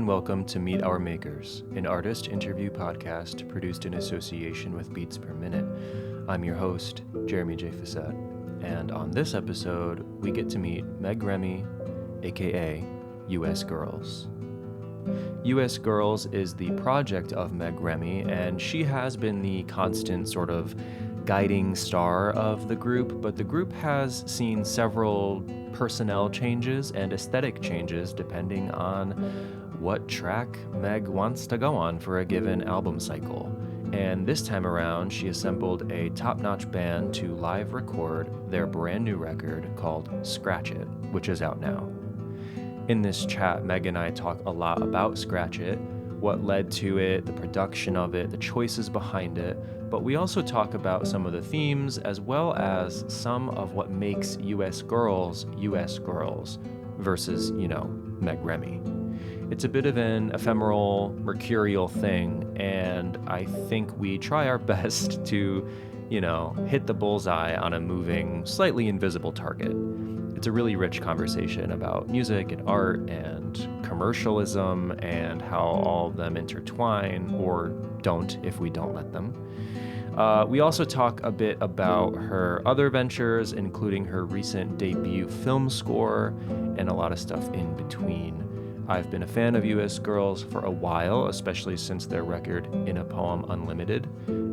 welcome to Meet Our Makers, an artist interview podcast produced in association with Beats Per Minute. I'm your host, Jeremy J. Facette, and on this episode, we get to meet Meg Remy, aka US Girls. US Girls is the project of Meg Remy, and she has been the constant sort of guiding star of the group, but the group has seen several personnel changes and aesthetic changes depending on what track Meg wants to go on for a given album cycle. And this time around, she assembled a top-notch band to live record their brand new record called Scratch It, which is out now. In this chat, Meg and I talk a lot about Scratch It, what led to it, the production of it, the choices behind it, but we also talk about some of the themes as well as some of what makes US Girls versus, Meg Remy. It's a bit of an ephemeral, mercurial thing, and I think we try our best to, hit the bullseye on a moving, slightly invisible target. It's a really rich conversation about music and art and commercialism and how all of them intertwine, or don't if we don't let them. We also talk a bit about her other ventures, including her recent debut film score and a lot of stuff in between. I've been a fan of US Girls for a while, especially since their record In a Poem Unlimited,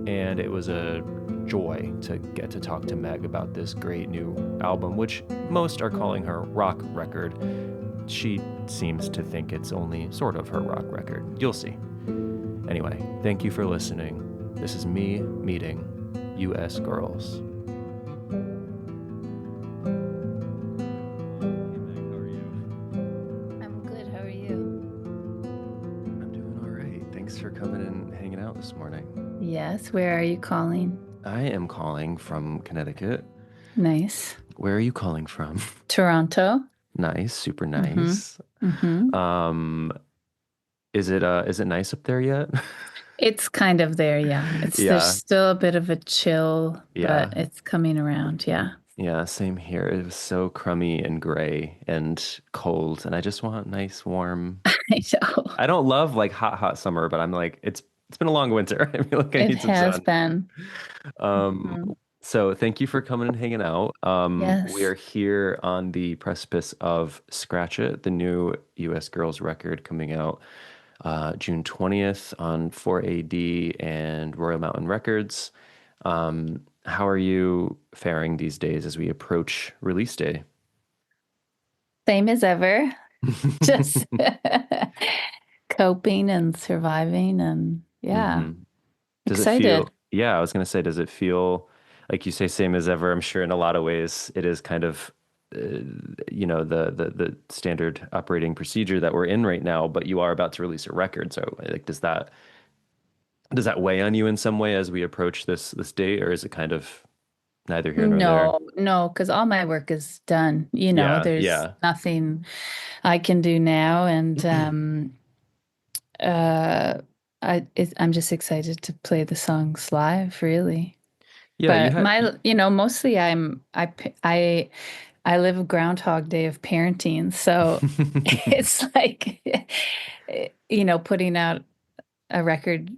and it was a joy to get to talk to Meg about this great new album, which most are calling her rock record. She seems to think it's only sort of her rock record. You'll see. Anyway, thank you for listening. This is me meeting US Girls. For coming and hanging out this morning. Yes, where are you calling? I am calling from Connecticut. Nice. Where are you calling from? Toronto. Nice, super nice. Mm-hmm. Is it nice up there yet? It's kind of there, yeah. There's still a bit of a chill, but it's coming around, yeah. Yeah, same here. It was so crummy and gray and cold, and I just want nice, warm. I know. I don't love like hot summer, but I'm like, it's been a long winter. I feel like I need some sun. It has been. So thank you for coming and hanging out. Yes. We are here on the precipice of Scratch It, the new US Girls record coming out June 20th on 4AD and Royal Mountain Records. How are you faring these days as we approach release day? Same as ever. Just coping and surviving and excited. I was going to say, does it feel like you say same as ever? I'm sure in a lot of ways it is kind of, the standard operating procedure that we're in right now, but you are about to release a record. So like, does that weigh on you in some way as we approach this date, or is it kind of neither here nor there? No, because all my work is done. There's nothing I can do now, and I'm just excited to play the songs live, really. Yeah, but mostly I live a Groundhog Day of parenting, so it's like putting out a record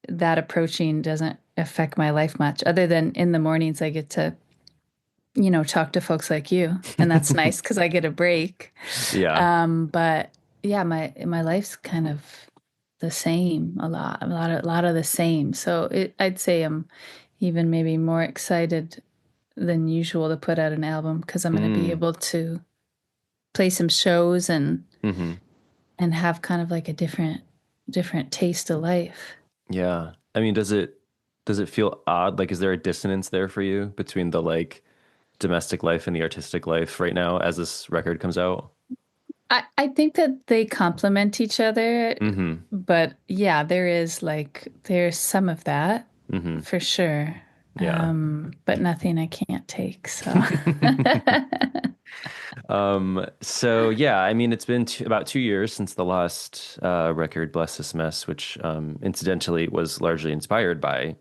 that approaching doesn't affect my life much, other than in the mornings I get to, talk to folks like you, and that's nice because I get a break. Yeah. But yeah, my life's kind of the same, a lot of the same. So I'd say I'm even maybe more excited than usual to put out an album because I'm going to be able to play some shows and have kind of like a different taste of life. Yeah. I mean, does it feel odd? Like, is there a dissonance there for you between the like domestic life and the artistic life right now as this record comes out? I think that they complement each other, but yeah, there's some of that for sure. Yeah. But nothing I can't take. So. So yeah, I mean, it's been about 2 years since the last record, Bless This Mess, which incidentally was largely inspired by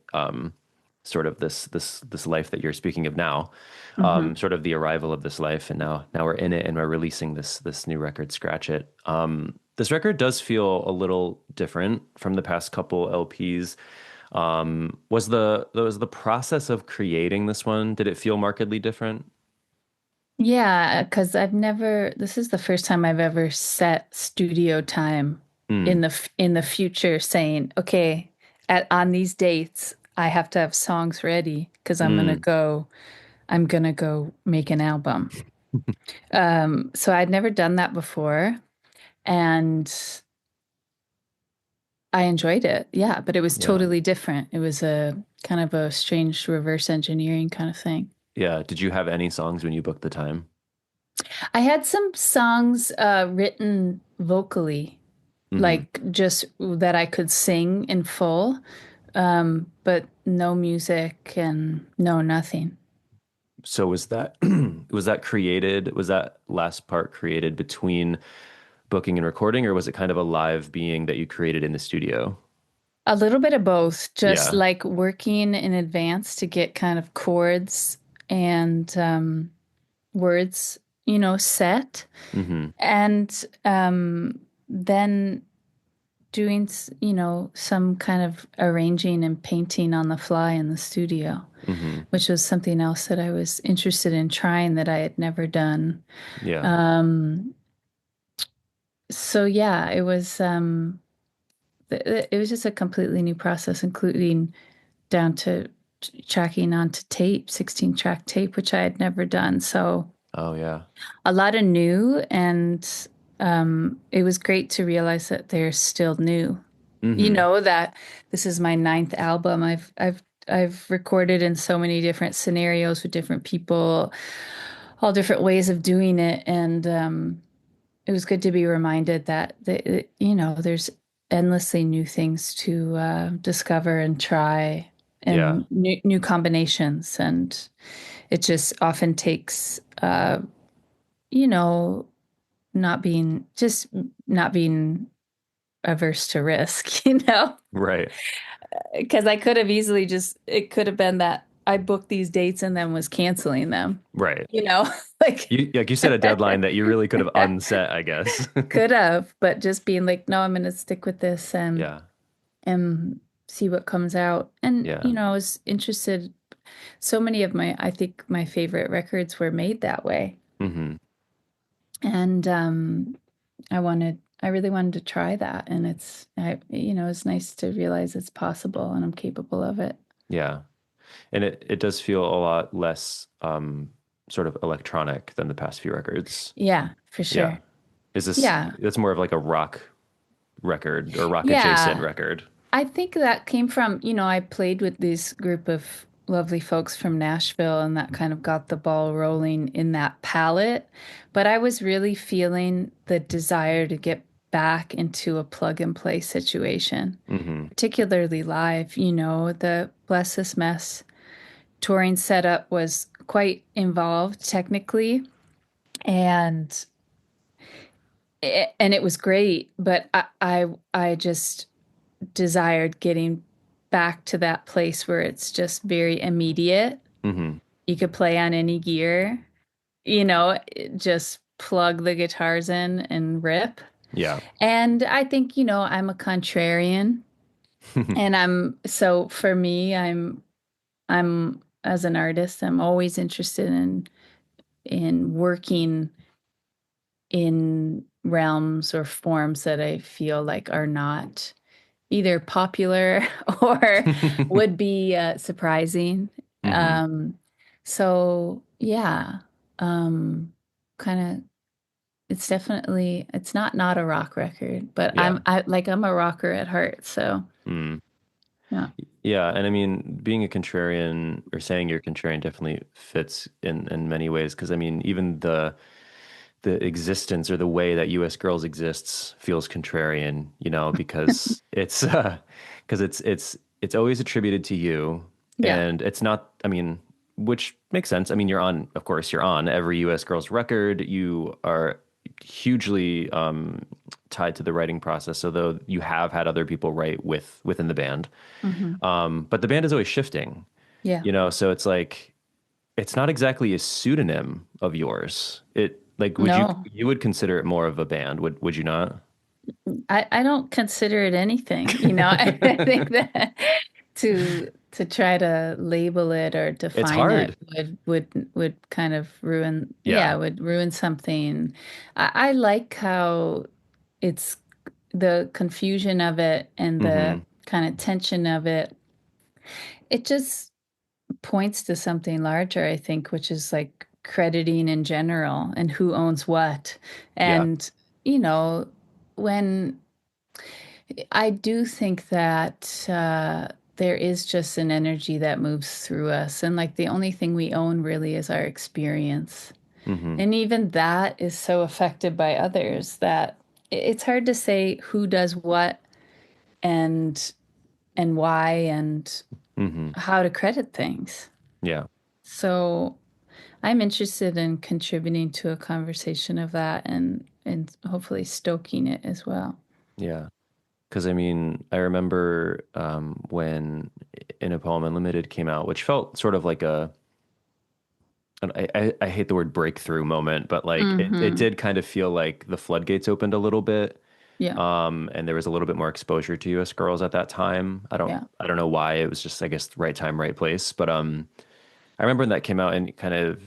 sort of this life that you're speaking of now, Hmm. sort of the arrival of this life, and now we're in it and we're releasing this new record, Scratch It. This record does feel a little different from the past couple LPs. Was the process of creating this one, did it feel markedly different? Yeah, because this is the first time I've ever set studio time in Mm, the future saying, okay, on these dates, I have to have songs ready because mm, I'm gonna go make an album. So I'd never done that before, and I enjoyed it. Yeah, but it was yeah. totally different. It was a kind of a strange reverse engineering kind of thing. Yeah. Did you have any songs when you booked the time? I had some songs written vocally, Hmm. like just that I could sing in full, but no music and no nothing. So was that was that last part created between booking and recording, or was it kind of a live being that you created in the studio? A little bit of both, just Yeah. like working in advance to get kind of chords and words, set, Hmm. and then doing, some kind of arranging and painting on the fly in the studio, Hmm. which was something else that I was interested in trying that I had never done. Yeah. Um, so yeah, it was just a completely new process, including down to tracking onto tape, 16 track tape, which I had never done. So Oh yeah. a lot of new, and it was great to realize that they're still new. Hmm. That this is my ninth album. I've recorded in so many different scenarios with different people, all different ways of doing it, and it was good to be reminded that there's endlessly new things to discover and try, Yeah. and new combinations, and it just often takes you know not being averse to risk, Right. because I could have easily it could have been that I booked these dates and then was canceling them, Right. you know, like You set a deadline that you really could have unset, I guess. could have, but just being like, no, I'm going to stick with this Yeah. and see what comes out. And, Yeah. I was interested. So many of I think my favorite records were made that way. Hmm. And I really wanted to try that. And it's nice to realize it's possible and I'm capable of it. Yeah. And it does feel a lot less sort of electronic than the past few records. Yeah, for Yeah. sure. Is this Yeah. It's more of like a rock record or rock adjacent Yeah. record? I think that came from, I played with this group of lovely folks from Nashville, and that kind of got the ball rolling in that palette. But I was really feeling the desire to get back into a plug and play situation, Hmm. particularly live. The Bless This Mess touring setup was quite involved technically, and it was great, but I just desired getting back to that place where it's just very immediate. Hmm. You could play on any gear, just plug the guitars in and rip. Yeah. And I think, I'm a contrarian, and so for me, I'm as an artist, I'm always interested in working in realms or forms that I feel like are not either popular or would be surprising. Hmm. Um, so yeah, kind of. It's not a rock record, but Yeah. I'm a rocker at heart. So Mm. yeah, Yeah, and I mean, being a contrarian or saying you're contrarian definitely fits in many ways because I mean, even the existence or the way that U.S. Girls exists feels contrarian, because it's always attributed to you, yeah, and it's not. I mean, which makes sense. I mean, of course, you're on every U.S. Girls record. You are hugely tied to the writing process, so though you have had other people write within the band, hmm, but the band is always shifting. Yeah. So it's like it's not exactly a pseudonym of yours. It like would you No, you would consider it more of a band, would you not? I don't consider it anything, you know. I think that to try to label it or It's define it hard. would kind of ruin, yeah, Yeah. would ruin something. I like how it's the confusion of it and the Hmm. kind of tension of it. It just points to something larger, I think, which is like crediting in general and who owns what. Yeah. And, when I do think that there is just an energy that moves through us. And like the only thing we own really is our experience. Hmm. And even that is so affected by others that it's hard to say who does what and why and Hmm. how to credit things. Yeah. So I'm interested in contributing to a conversation of that and hopefully stoking it as well. Yeah. Because I mean, I remember when In a Poem Unlimited came out, which felt sort of like and I hate the word breakthrough moment, but like it Hmm. did kind of feel like the floodgates opened a little bit. Yeah, And there was a little bit more exposure to US girls at that time. yeah, I don't know why. It was just, I guess, right time, right place. But I remember when that came out and kind of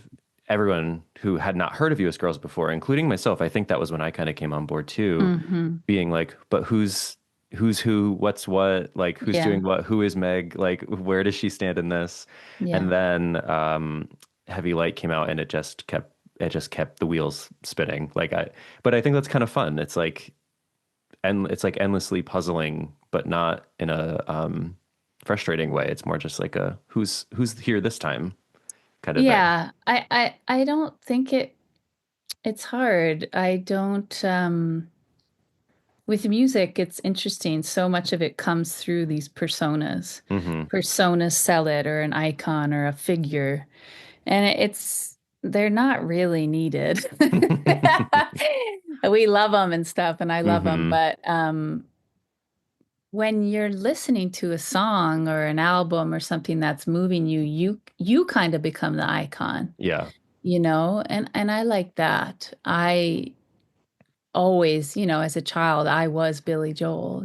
everyone who had not heard of US girls before, including myself, I think that was when I kind of came on board too, hmm, being like, but who's who, what's what, like who's yeah, doing what, who is Meg, like where does she stand in this? yeah. And then Heavy Light came out and it just kept the wheels spinning. But I think that's kind of fun. And it's like endlessly puzzling, but not in a frustrating way. It's more just like a who's here this time kind of thing. Yeah, I don't think it's hard. I don't with music it's interesting. So much of it comes through these personas. Hmm. Personas sell it or an icon or a figure. And they're not really needed. We love them and stuff, and I love them, Hmm. but when you're listening to a song or an album or something that's moving you, you kind of become the icon, Yeah. and I like that. I always, as a child, I was Billy Joel,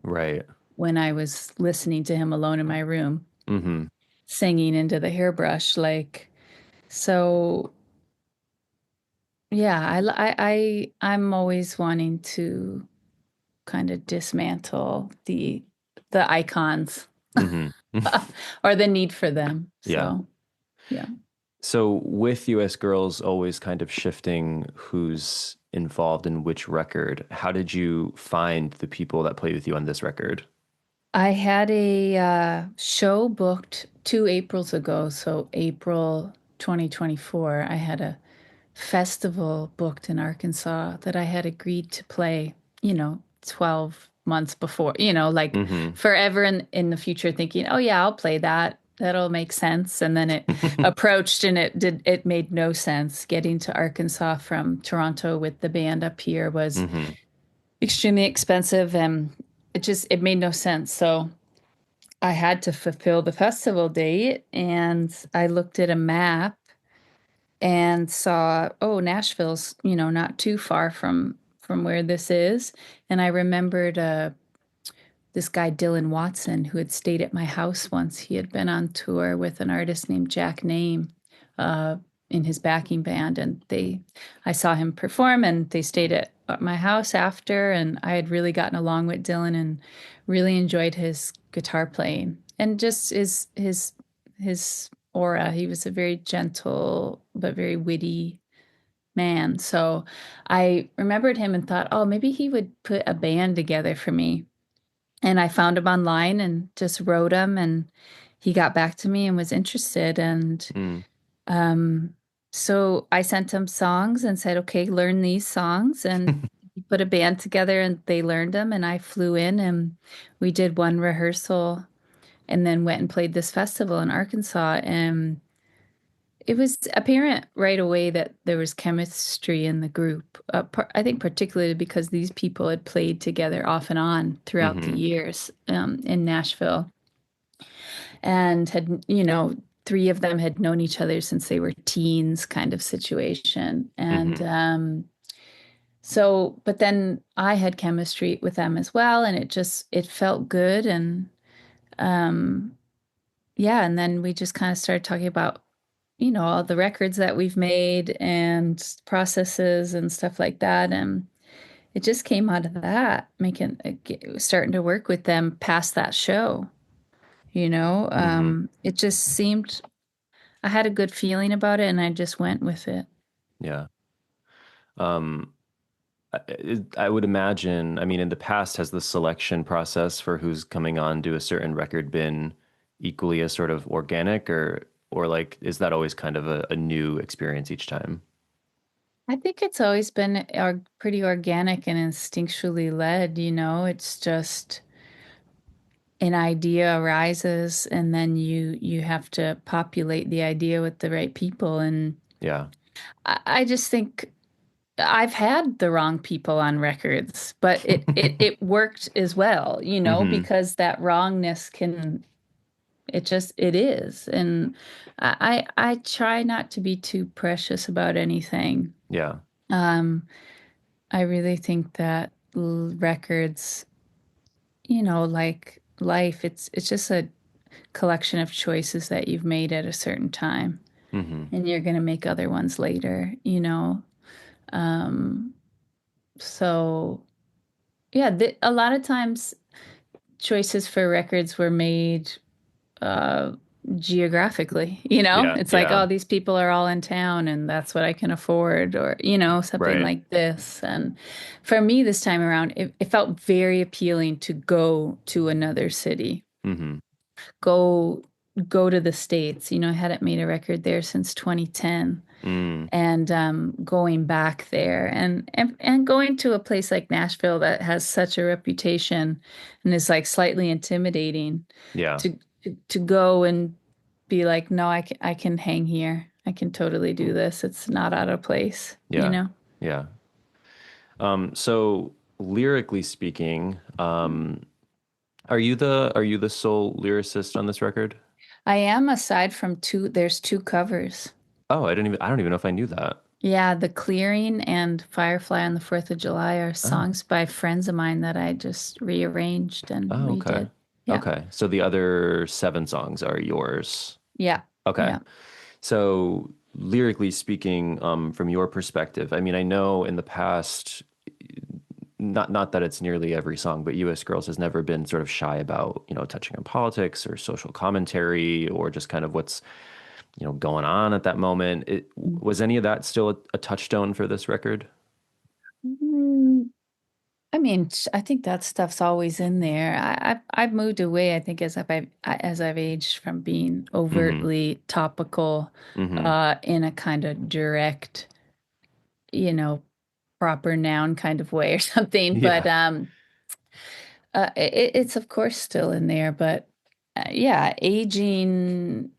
Right. when I was listening to him alone in my room, Hmm. singing into the hairbrush, like so. Yeah, I'm always wanting to kind of dismantle the icons Hmm. or the need for them. Yeah. So, yeah. So with US Girls always kind of shifting who's involved in which record, how did you find the people that played with you on this record? I had a show booked 2 Aprils ago, so April 2024. I had a festival booked in Arkansas that I had agreed to play, 12 months before, like Hmm. forever in the future thinking, oh yeah, I'll play that. That'll make sense. And then it approached and it made no sense. Getting to Arkansas from Toronto with the band up here was Hmm. extremely expensive and it made no sense. So I had to fulfill the festival date and I looked at a map and saw, oh, Nashville's, not too far from where this is. And I remembered this guy Dylan Watson who had stayed at my house once. He had been on tour with an artist named Jack Name uh, in his backing band, and I saw him perform, and they stayed at my house after, and I had really gotten along with Dylan and really enjoyed his guitar playing and just his aura. He was a very gentle but very witty man. So I remembered him and thought, oh, maybe he would put a band together for me. And I found him online and just wrote him, and he got back to me and was interested. And Mm. um, so I sent him songs and said, okay, learn these songs. And he put a band together and they learned them. And I flew in and we did one rehearsal and then went and played this festival in Arkansas. And it was apparent right away that there was chemistry in the group. I think particularly because these people had played together off and on throughout the Hmm. years in Nashville. and had, three of them had known each other since they were teens kind of situation. And Mm-hmm. so, but then I had chemistry with them as well, and it felt good. And um, yeah, and then we just kind of started talking about, all the records that we've made and processes and stuff like that. And it just came out of that, starting to work with them past that show. Mm-hmm. It just seemed I had a good feeling about it and I just went with it. Yeah. Um, I would imagine, I mean, in the past, has the selection process for who's coming on to a certain record been equally as sort of organic, or like is that always kind of a new experience each time? I think it's always been pretty organic and instinctually led, It's just an idea arises and then you have to populate the idea with the right people. And Yeah. I just think I've had the wrong people on records, but it worked as well, Mm-hmm. because that wrongness it is. And I try not to be too precious about anything. Yeah. Um, I really think that records, like life, it's just a collection of choices that you've made at a certain time, Mm-hmm. and you're going to make other ones later. Um, so yeah, a lot of times choices for records were made uh geographically, Yeah. it's like, Yeah. oh, these people are all in town and that's what I can afford, or something Right. like this. And for me this time around, it felt very appealing to go to another city, Mm-hmm. go go to the States. I hadn't made a record there since 2010, Mm. and going back there and going to a place like Nashville that has such a reputation and is like slightly intimidating Yeah. to go and be like, no, I can hang here. I can totally do this. It's not out of place, you Yeah. know? Yeah. So lyrically speaking, are you the sole lyricist on this record? I am, aside from there's two covers. Oh, I don't even know if I knew that. Yeah, The Clearing and Firefly on the 4th of July are Oh. songs by friends of mine that I just rearranged and Oh, okay. redid. Yeah. Okay. So the other seven songs are yours. Yeah. Okay. Yeah. So lyrically speaking, from your perspective, I mean, I know in the past, not that it's nearly every song, but US Girls has never been sort of shy about, touching on politics or social commentary or just kind of what's, going on at that moment. Was any of that still a touchstone for this record? Mm, I mean, I think that stuff's always in there. I've moved away, I think, as I've aged from being Mm-hmm. overtly topical, Mm-hmm. in a kind of direct, you know, proper noun kind of way or something. But Yeah. it's of course still in there. But yeah, aging,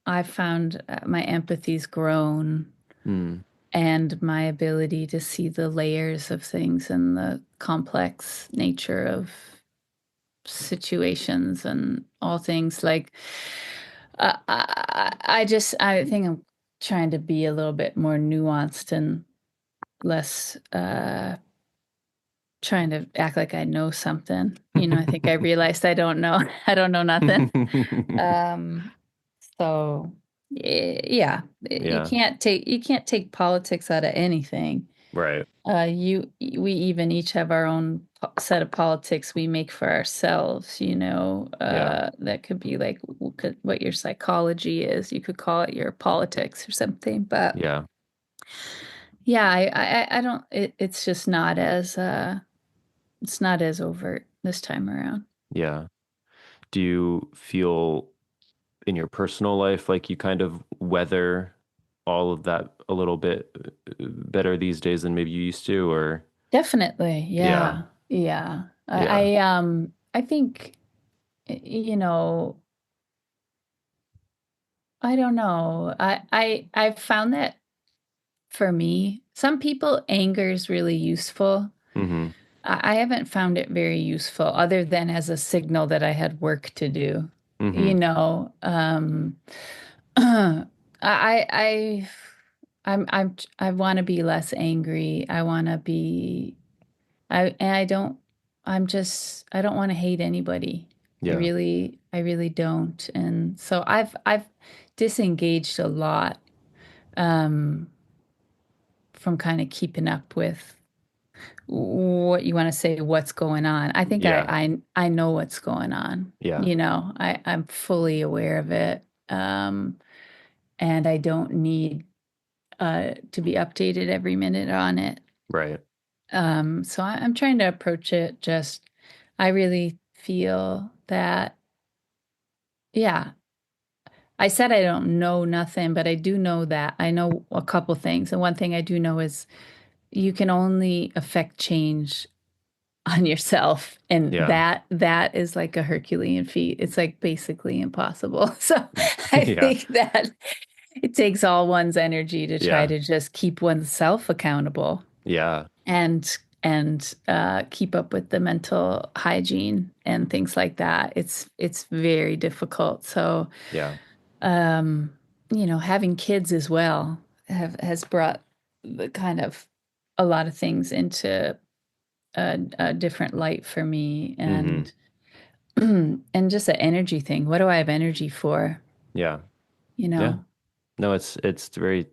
I've found my empathy's grown, Mm. and my ability to see the layers of things and the complex nature of situations and all things. Like, I think I'm trying to be a little bit more nuanced and less trying to act like I know something. I think I realized I don't know. I don't know nothing. Um, so yeah, Yeah. you can't take politics out of anything. Right. We even each have our own set of politics we make for ourselves, Yeah. that could be like what your psychology is. You could call it your politics or something. But Yeah. yeah, I don't, it's not as overt this time around. Yeah. Do you feel in your personal life like you kind of weather all of that a little bit better these days than maybe you used to, or Definitely. yeah. Yeah. Yeah. Yeah. I think, you know, I don't know. I've found that for me, some people anger is really useful. Mm-hmm. I haven't found it very useful other than as a signal that I had work to do. you Mm-hmm. know. I I I want to be less angry. I want to be I don't I don't want to hate anybody. Yeah. I really don't. And so I've disengaged a lot um from kind of keeping up with what you want to say, what's going on. I think Yeah. I know what's going on. Yeah. You know, I'm fully aware of it. And I don't need to be updated every minute on it. Right. So I'm trying to approach it just, I really feel that, yeah, I said I don't know nothing, but I do know that I know a couple things. And one thing I do know is you can only affect change on yourself. And Yeah. that is like a Herculean feat. It's like basically impossible. So I Yeah. think that it takes all one's energy to try Yeah. to just keep oneself accountable Yeah. and keep up with the mental hygiene and things like that. It's very difficult. So, Yeah. um, you know, having kids as well has brought the kind of a lot of things into a different light for me, Mm-hmm. and and just the energy thing. What do I have energy for? Yeah. You Yeah. know? No, it's very,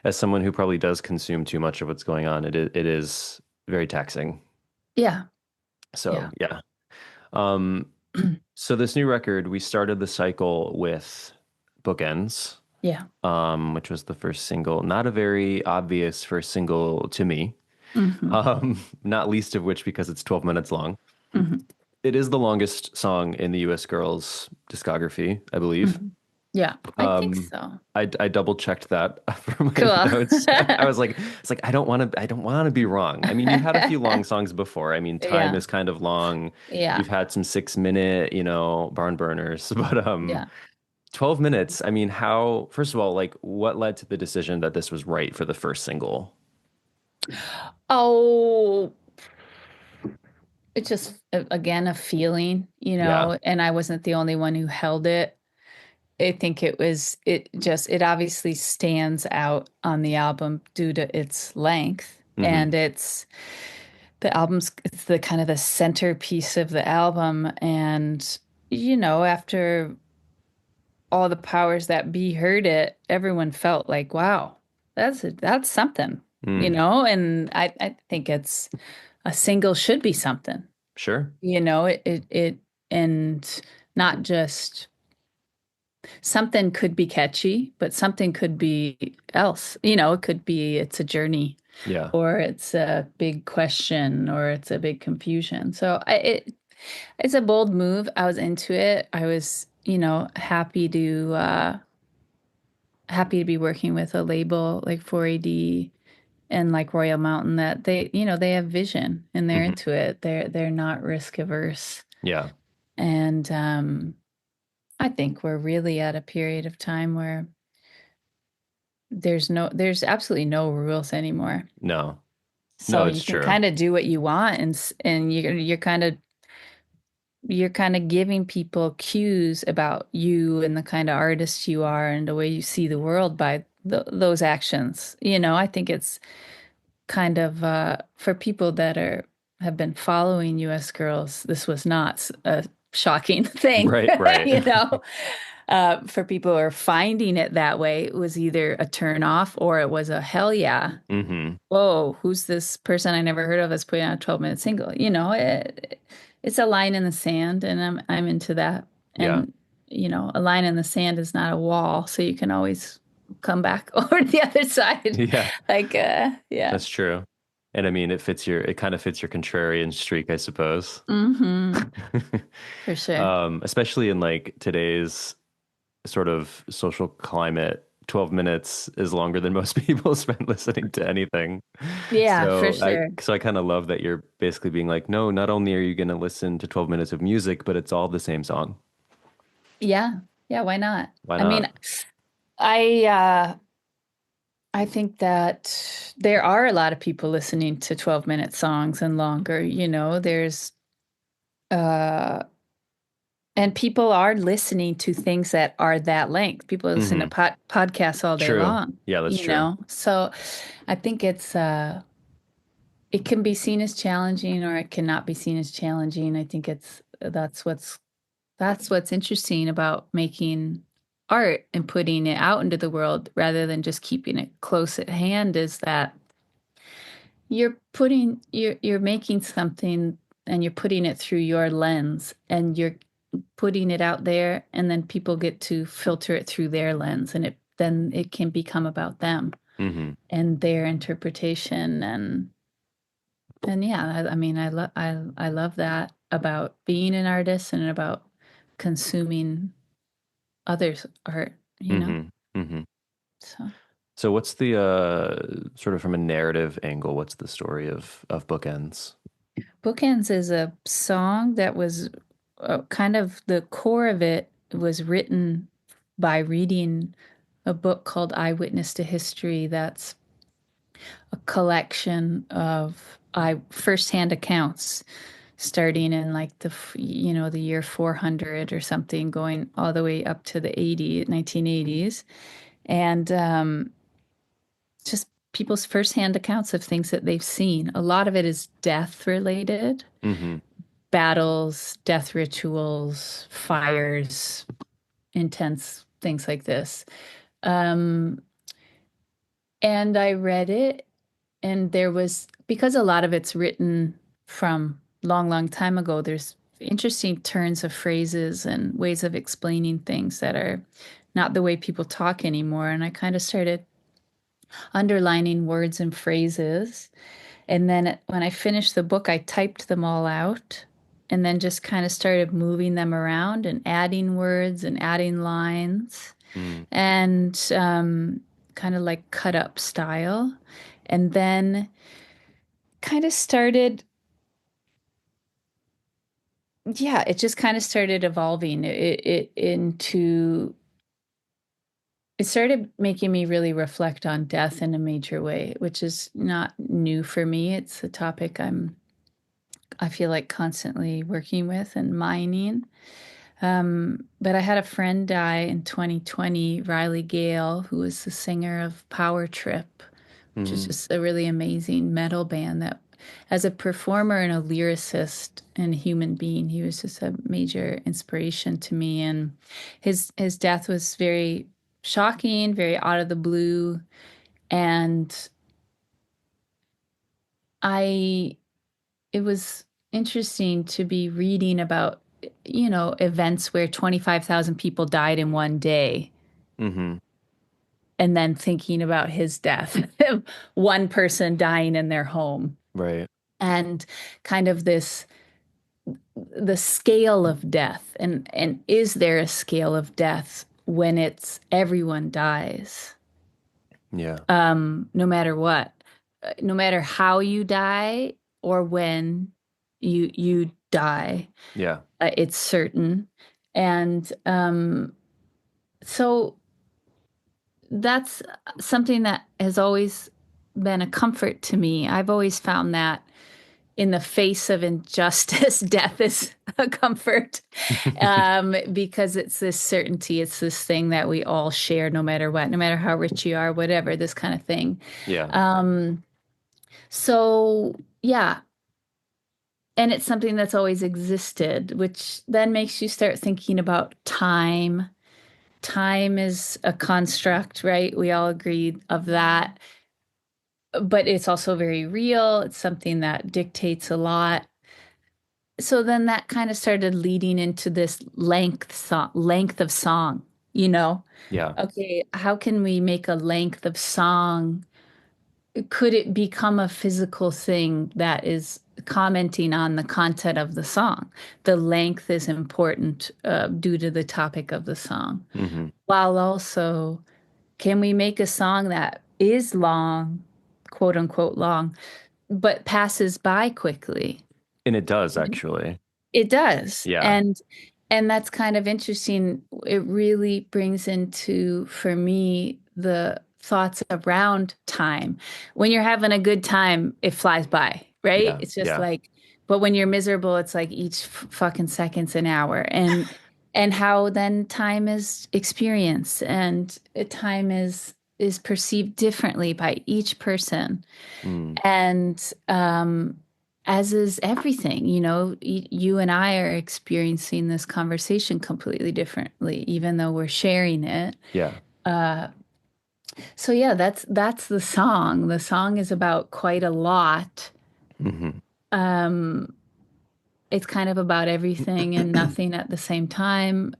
as someone who probably does consume too much of what's going on, it is very taxing. Yeah, So yeah, yeah. Um, so this new record, we started the cycle with Bookends, yeah. which was the first single. Not a very obvious first single to me. Hmm. Not least of which because it's 12 minutes long. Hmm. It is the longest song in the US Girls discography, I believe. Hmm. Yeah, I think Um, so. I double checked that for my Cool. notes. I was like, it's like I don't want to be wrong. I mean, you've had a few long songs before. I mean, Time Yeah, is kind of long. yeah, You've had some 6 minute, barn burners, but yeah. 12 minutes. I mean, how, first of all, like what led to the decision that this was right for the first single? Oh, it's just again a feeling, you Yeah. know, and I wasn't the only one who held it. I think it obviously stands out on the album due to its length, Hmm. and it's the kind of the centerpiece of the album. And you know, after all the powers that be heard it, everyone felt like, wow, that's something, you Mm, know. And I think it's a single should be something, sure. you know. It and not just something could be catchy, but something could be else. You know, it could be it's a journey, Yeah. or it's a big question, or it's a big confusion. So it's a bold move. I was into it. I was, you know, happy to be working with a label like 4AD and like Royal Mountain, that they, you know, they have vision and they're Hmm. into it. They're not risk averse. Yeah. And I think we're really at a period of time where there's absolutely no rules anymore. No. No, So you it's can true. kind of do what you want, and you're kind of giving people cues about you and the kind of artist you are and the way you see the world by those actions. You know, I think it's kind of for people that are have been following US girls, this was not a shocking thing, Right, right. you know. For people who are finding it that way, it was either a turn off or it was a hell yeah. Hmm. Whoa, who's this person I never heard of that's putting out a 12-minute single? You know, it's a line in the sand, and I'm into that. Yeah. And you know, a line in the sand is not a wall, so you can always come back over to the other side. Yeah. Like, yeah. That's true. And I mean, it kind of fits your contrarian streak, I suppose. Mm-hmm. For sure. Especially in like today's sort of social climate, 12 minutes is longer than most people spend listening to anything. Yeah, for sure. So I kind of love that you're basically being like, no, not only are you going to listen to 12 minutes of music, but it's all the same song. Yeah. Yeah, why not? Why I mean, not? I uh I think that there are a lot of people listening to 12-minute songs and longer, you know. There's uh And people are listening to things that are that length. People listen to Hmm. podcasts all day True. long, Yeah, that's you true. know? So I think it can be seen as challenging or it cannot be seen as challenging. I think that's what's interesting about making art and putting it out into the world rather than just keeping it close at hand is that you're making something and you're putting it through your lens and you're putting it out there and then people get to filter it through their lens and it can become about them Hmm. and their interpretation and yeah, I mean I love that about being an artist and about consuming others' art, you know? Hmm. Hmm. So So what's the sort of from a narrative angle, what's the story of Bookends? Bookends is a song that was kind of the core of it was written by reading a book called Eyewitness to History that's a collection of firsthand accounts starting in like the year 400 or something going all the way up to the 1980s and just people's firsthand accounts of things that they've seen. A lot of it is death related, Hmm. battles, death rituals, fires, intense things like this. Um, and I read it, and there was, because a lot of it's written from long, long time ago, there's interesting turns of phrases and ways of explaining things that are not the way people talk anymore. And I kind of started underlining words and phrases. And then when I finished the book, I typed them all out and then just kind of started moving them around and adding words and adding lines Mm. and kind of like cut up style. And then kind of started, yeah, it just kind of started evolving it started making me really reflect on death in a major way, which is not new for me. It's a topic I feel like constantly working with and mining. But I had a friend die in 2020, Riley Gale, who was the singer of Power Trip, which is Hmm. just a really amazing metal band that, as a performer and a lyricist and a human being, he was just a major inspiration to me. And his death was very shocking, very out of the blue. And I it was interesting to be reading about, events where 25,000 people died in one day Hmm. and then thinking about his death, one person dying in their home Right. and kind of the scale of death and is there a scale of death when it's everyone dies, Yeah. no matter what, no matter how you die or when you die. Yeah. It's certain. And so that's something that has always been a comfort to me. I've always found that in the face of injustice, death is a comfort because it's this certainty. It's this thing that we all share no matter what, no matter how rich you are, whatever, this kind of thing. Yeah. So, yeah. And it's something that's always existed, which then makes you start thinking about time. Time is a construct, right? We all agree of that. But it's also very real. It's something that dictates a lot. So then that kind of started leading into this length of song, you know? Yeah. Okay, how can we make a length of song? Could it become a physical thing that is commenting on the content of the song? The length is important due to the topic of the song, Hmm. while also can we make a song that is long, quote unquote long, but passes by quickly? And it does actually. It does. Yeah. And that's kind of interesting. It really brings into, for me, the thoughts around time. When you're having a good time, it flies by, right? Yeah. It's just Yeah. like, but when you're miserable, it's like each fucking second's an hour. And and how then time is experienced and time is perceived differently by each person. Mm, And as is everything, you and I are experiencing this conversation completely differently, even though we're sharing it. yeah. So yeah, that's the song. The song is about quite a lot. Hmm. Um, it's kind of about everything and nothing at the same time.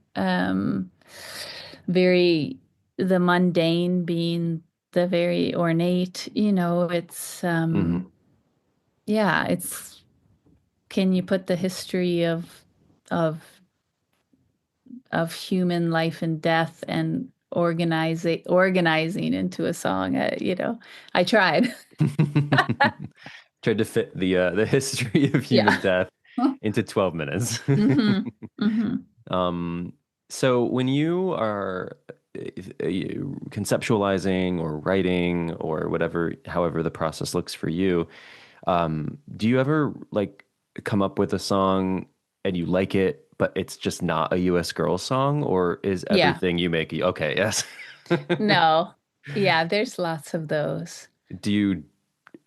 Very the mundane being the very ornate, it's Hmm. yeah, it's can you put the history of of human life and death and organizing into a song? I tried. Tried to fit the history of human Yeah. death into 12 minutes. Hmm. Hmm. Um, so when you are conceptualizing or writing or whatever, however the process looks for you, do you ever like come up with a song and you like it, but it's just not a US girl song, or is Yeah. everything you make okay, yes. No. Yeah, there's lots of those. Do you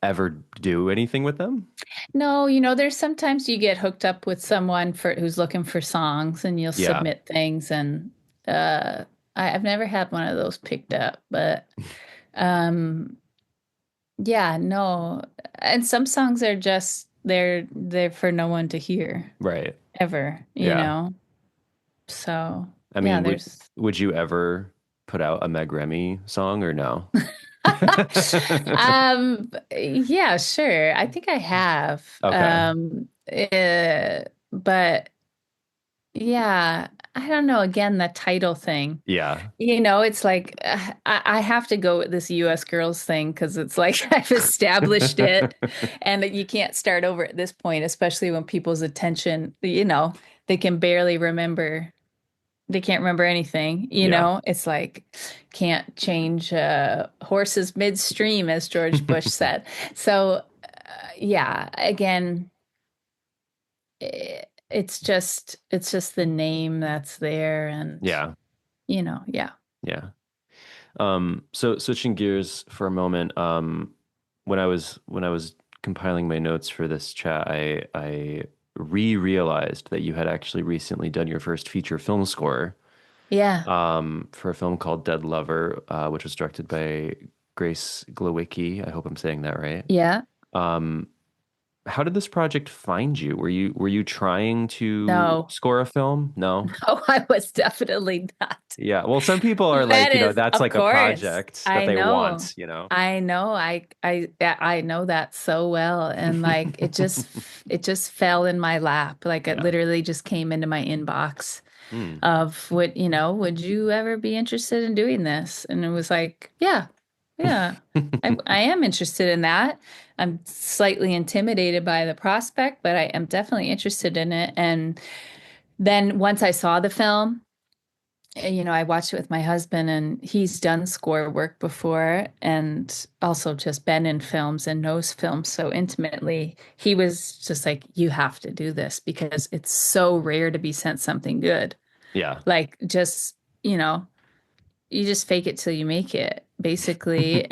ever do anything with them? No, there's sometimes you get hooked up with someone for who's looking for songs and you'll Yeah. submit things and uh I've never had one of those picked up, but um yeah, no. And some songs are just they're for no one to hear Right. ever, Yeah. So I yeah, mean, would there's would you ever put out a Meg Remy song or no? yeah, sure. I think I have. Okay. But yeah, I don't know. Again, the title thing. Yeah. It's like I have to go with this US girls thing because it's like I've established it and that you can't start over at this point, especially when people's attention, they can barely remember. They can't remember anything. Yeah. It's like can't change horses midstream, as George Bush said. So, yeah, again, it's just the name that's there, and Yeah. yeah, Yeah. So switching gears for a moment, when I was compiling my notes for this chat, I re-realized that you had actually recently done your first feature film score, yeah, for a film called Dead Lover, which was directed by Grace Glowicki. I hope I'm saying that right. yeah. Um, how did this project find you? Were you trying to No, score a film? No? no, I was definitely not. Yeah. Well, some people are That like, is, that's of like a course. project that I they know. want. I know. I know that so well. And like it just fell in my lap. Like it Yeah. literally just came into my inbox Hmm. of would you ever be interested in doing this? And it was like, yeah, yeah. I am interested in that. I'm slightly intimidated by the prospect, but I am definitely interested in it. And then once I saw the film, I watched it with my husband, and he's done score work before and also just been in films and knows films so intimately. He was just like, you have to do this because it's so rare to be sent something good. Yeah. Like, just, you know, you just fake it till you make it, basically.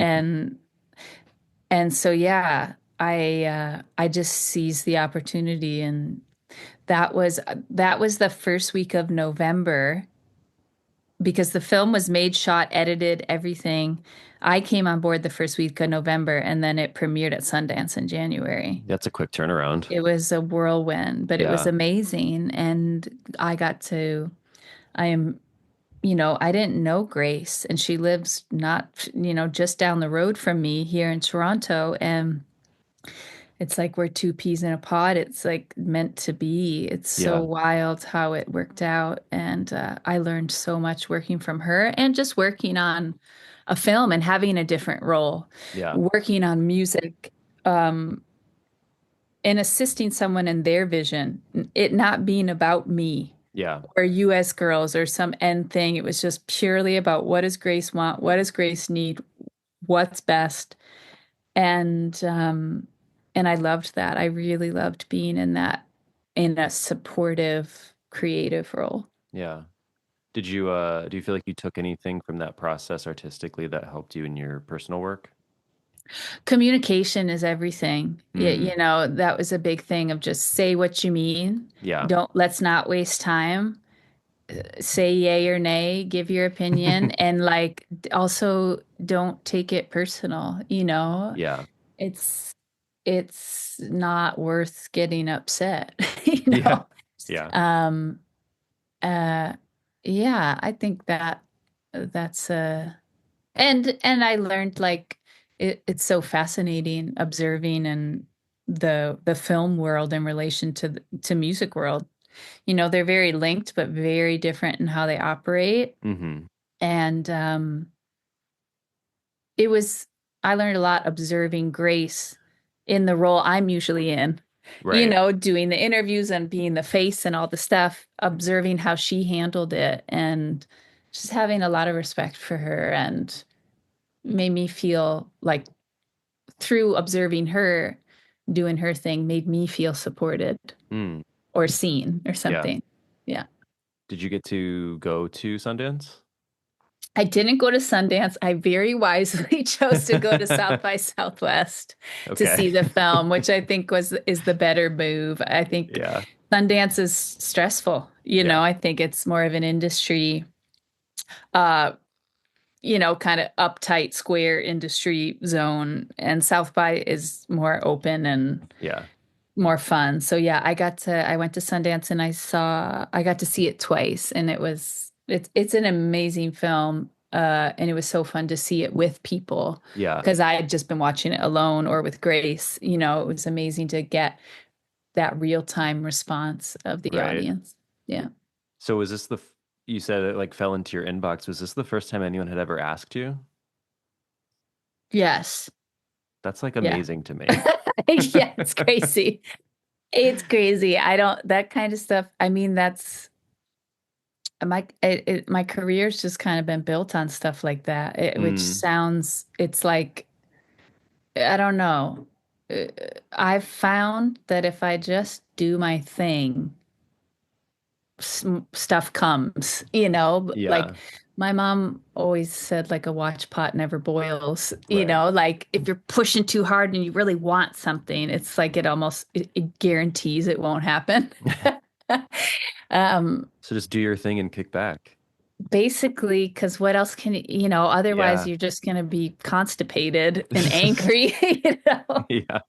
And so, yeah, I just seized the opportunity, and that was the first week of November because the film was made, shot, edited, everything. I came on board the first week of November and then it premiered at Sundance in January. That's a quick turnaround. It was a whirlwind, but it was Yeah. amazing. And I am, I didn't know Grace, and she lives not, just down the road from me here in Toronto. And it's like we're two peas in a pod. It's like meant to be. It's so Yeah. wild how it worked out. And I learned so much working from her and just working on a film and having a different role, Yeah. working on music, um, and assisting someone in their vision, it not being about me Yeah. or US girls or some end thing. It was just purely about what does Grace want? What does Grace need? What's best? And and I loved that. I really loved being in a supportive creative role. Yeah. Do you feel like you took anything from that process artistically that helped you in your personal work? Communication is everything. Mm, That was a big thing of just say what you mean. yeah. Let's not waste time. Say yay or nay, give your opinion, and like also don't take it personal. Yeah. It's it's not worth getting upset, Yeah. Yeah. Um, uh, yeah, I think that's and I learned like it's so fascinating observing and the film world in relation to music world. They're very linked but very different in how they operate. Hmm. And it was I learned a lot observing Grace in the role I'm usually in. Right. Doing the interviews and being the face and all the stuff, observing how she handled it and just having a lot of respect for her and made me feel like through observing her doing her thing made me feel supported Mm, or seen or yeah. something. Yeah. Did you get to go to Sundance? I didn't go to Sundance. I very wisely chose to go to South by Southwest to Okay. see the film, which I think was is the better move. I think Yeah. Sundance is stressful. Yeah. I think it's more of an industry, uh, kind of uptight square industry zone, and South by is more open and Yeah. more fun. So yeah, I went to Sundance and I got to see it twice and it's an amazing film. And it was so fun to see it with people Yeah. because I had just been watching it alone or with Grace. It was amazing to get that real-time response of the Right. audience. Yeah. So was this you said it like fell into your inbox. Was this the first time anyone had ever asked you? Yes. That's like Yeah. amazing to me. Yeah, it's crazy. It's crazy. I don't that kind of stuff. I mean, that's my career's just kind of been built on stuff like that, which Mm, sounds it's like I don't know. Uh, I've found that if I just do my thing, stuff comes, like yeah. my mom always said, like a watch pot never boils, Right. like if you're pushing too hard and you really want something, it's like it guarantees it won't happen. Um, So just do your thing and kick back. Basically, because what else otherwise Yeah. you're just going to be constipated and angry, you know? Yeah.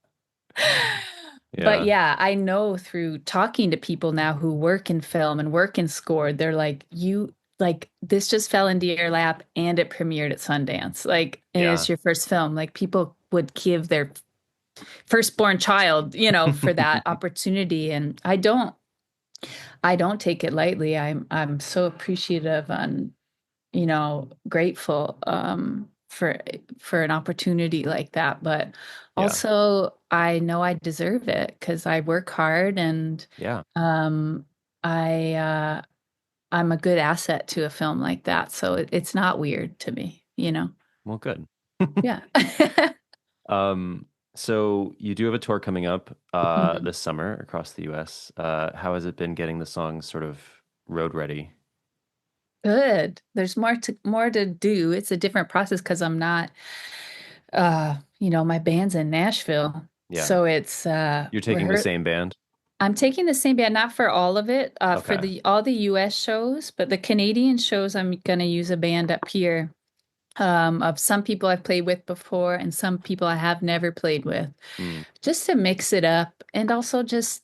But Yeah. yeah, I know through talking to people now who work in film and work in score, they're like, this just fell into your lap and it premiered at Sundance. Like, and Yeah. it's your first film. Like, people would give their firstborn child, for that opportunity. And I don't take it lightly. I'm so appreciative and grateful for an opportunity like that. But Yeah. also, I know I deserve it because I work hard and Yeah. um, I I'm a good asset to a film like that. So it's not weird to me. Well, good. Yeah. Um, so you do have a tour coming up Mhm. this summer across the US. How has it been getting the songs sort of road ready? Good. There's more to do. It's a different process because I'm not my band's in Nashville. Yeah. So it's You're taking the rehear same band? I'm taking the same band, not for all of it, for Okay. the all the US shows, but the Canadian shows I'm gonna use a band up here. Of some people I've played with before and some people I have never played with, Mm. just to mix it up and also just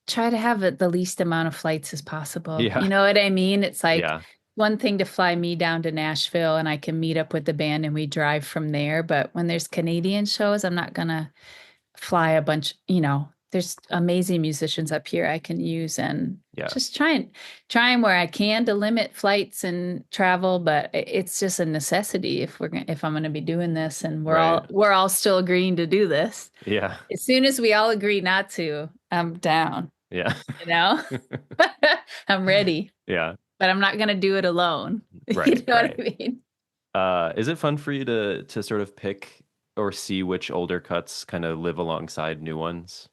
try to have the least amount of flights as possible. Yeah. You know what I mean? It's like Yeah. one thing to fly me down to Nashville and I can meet up with the band and we drive from there. But when there's Canadian shows, I'm not gonna fly a bunch, there's amazing musicians up here I can use and Yeah. just trying where I can to limit flights and travel, but it's just a necessity if I'm going to be doing this and we're Right. all we're all still agreeing to do this. Yeah. As soon as we all agree not to, I'm down, Yeah. you know? I'm ready, Yeah. but I'm not going to do it alone. You Right. know what Right. I mean? Is it fun for you to sort of pick or see which older cuts kind of live alongside new ones?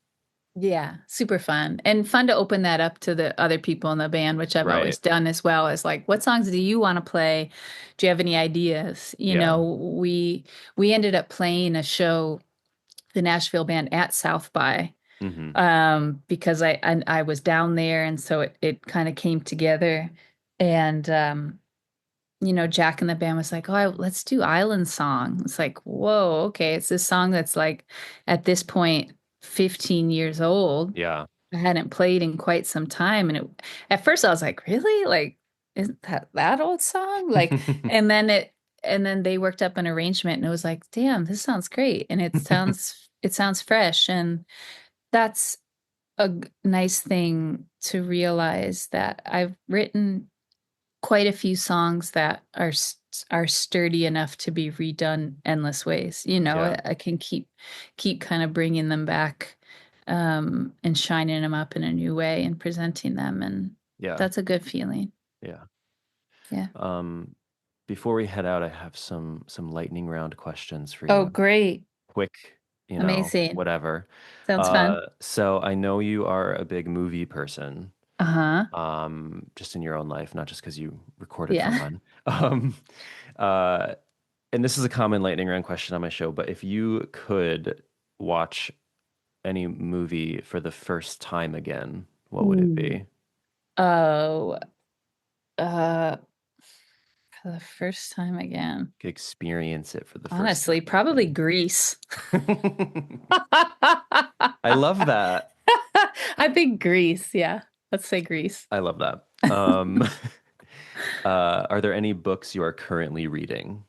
Yeah, super fun and fun to open that up to the other people in the band, which I've Right. always done as well as like, what songs do you want to play? Do you have any ideas? Yeah. We ended up playing a show, the Nashville band at South by, Hmm. because I was down there, and so it kind of came together, and Jack and the band was like, "Oh, let's do Island Song." It's like, whoa, okay, it's this song that's like at this point 15 years old. Yeah. I hadn't played in quite some time, and at first I was like, really? Like, isn't that old song? Like, and then they worked up an arrangement, and it was like, damn, this sounds great, and it sounds fresh, and that's a nice thing to realize that I've written quite a few songs that are sturdy enough to be redone endless ways. Yeah. I can keep kind of bringing them back, and shining them up in a new way and presenting them, and Yeah. that's a good feeling. Yeah. Yeah. Um, Before we head out, I have some lightning round questions for Oh, you. great. Quick, Amazing. whatever. Sounds fun. So I know you are a big movie person, Uh-huh. just in your own life, not just because you recorded for Yeah. one. Um, uh, and this is a common lightning round question on my show, but if you could watch any movie for the first time again, what would it Ooh. be? Oh, uh, for the first time again. Experience it for the first Honestly, time probably again. Grease. I love that. I think Grease. Yeah. Let's say Grease. I love that. Are there any books you are currently reading?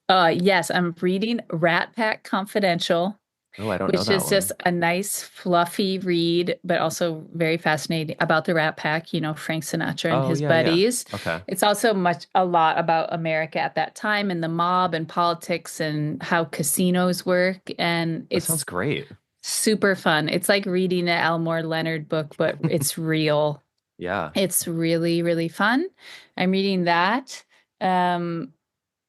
Yes, I'm reading Rat Pack Confidential, Oh, I don't know which that is just one. a nice, fluffy read, but also very fascinating about the Rat Pack, Frank Sinatra and Oh, his yeah, yeah. buddies. Okay. It's also a lot about America at that time and the mob and politics and how casinos work. And That sounds it's great. super fun. It's like reading an Elmore Leonard book, but it's real. Yeah. It's really, really fun. I'm reading that. Um,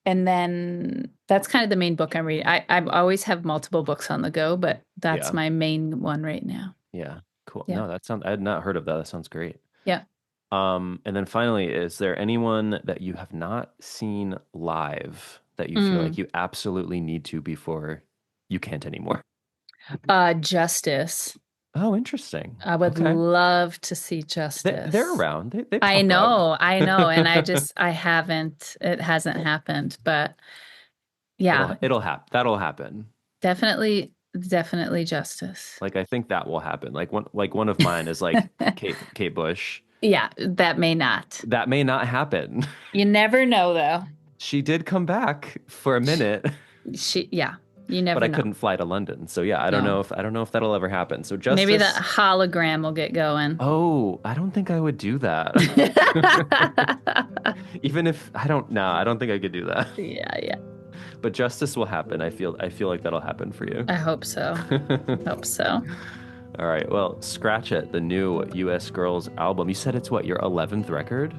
and then that's kind of the main book I'm reading. I always have multiple books on the go, but that's Yeah. my main one right now. Yeah. Cool. Yeah. No, I had not heard of that. That sounds great. Yeah. And then finally, is there anyone that you have not seen live that you feel like Mm. you absolutely need to before you can't anymore? Justice. Oh, interesting. I would Okay. love to see They're Justice. around. They pop up. I know, and I haven't, it hasn't happened, but yeah, It'll happen. That'll happen. definitely, definitely Justice. Like I think that will happen. Like one of mine is like Kate Bush. Yeah, that may not. That may not happen. You never know, though. She did come back for a minute, Yeah, you but never I know. couldn't fly to London. So yeah, No. I don't know if that'll ever happen. So Maybe the Justice. hologram will get going. Oh, I don't think I would do that. Even if I don't, no, I don't think I could do that. Yeah, yeah. But Justice will happen. I feel like that'll happen for you. I hope so. Hope so. All right. Well, Scratch It, the new U.S. Girls album. You said it's what, your 11th record?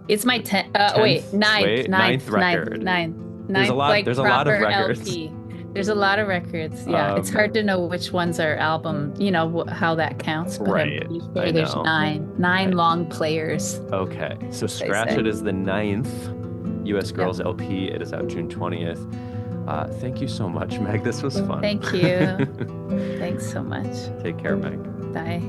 It's my 10th. Wait, 10th? ninth, Wait, ninth, record. ninth, There's a ninth, lot. like There's a lot of proper records. LP. There's a lot of records. Yeah, it's Um, hard to know which ones are album. How that counts. But I'm right. pretty I sure there's know. nine long players. Okay. So They Scratch say. It is the ninth U.S. Yeah. Girls LP. It is out June 20th. Thank you so much, Meg. This was fun. Thank you. Thanks so much. Take care, Meg. Bye.